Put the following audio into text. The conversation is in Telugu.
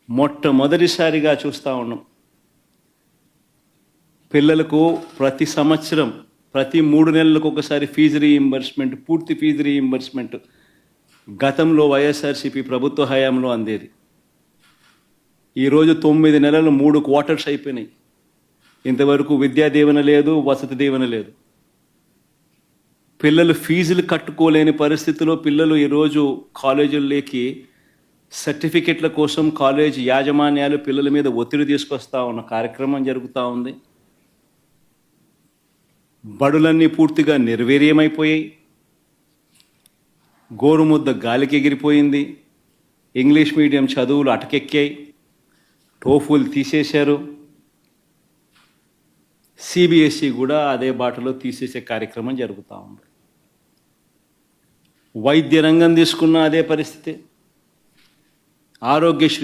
మొట్టమొదటిసారిగా చూస్తూ ఉన్నాం. పిల్లలకు ప్రతి సంవత్సరం ప్రతి 3 నెలలకు ఒకసారి ఫీజు రీయింబర్స్మెంట్, పూర్తి ఫీజు రీయింబర్స్మెంట్ గతంలో వైఎస్ఆర్సీపీ ప్రభుత్వ హయాంలో అందేది. ఈరోజు 9 నెలలు 3 క్వార్టర్స్ అయిపోయినాయి. ఇంతవరకు విద్యా దీవెన లేదు, వసతి దీవెన లేదు. పిల్లలు ఫీజులు కట్టుకోలేని పరిస్థితిలో పిల్లలు ఈరోజు కాలేజీల్లోకి సర్టిఫికెట్ల కోసం కాలేజ్ యాజమాన్యాలు పిల్లల మీద ఒత్తిడి తీసుకొస్తా ఉన్న కార్యక్రమం జరుగుతూ ఉంది. బడులన్నీ పూర్తిగా నిర్వీర్యమైపోయాయి. గోరుముద్ద గాలికి ఎగిరిపోయింది. ఇంగ్లీష్ మీడియం చదువులు అటకెక్కాయి. టోఫుల్ తీసేశారు. సిబిఎస్ఈ కూడా అదే బాటలో తీసేసే కార్యక్రమం జరుగుతూ ఉంది. వైద్య రంగం తీసుకున్న అదే పరిస్థితి. ఆరోగ్యశ్రీ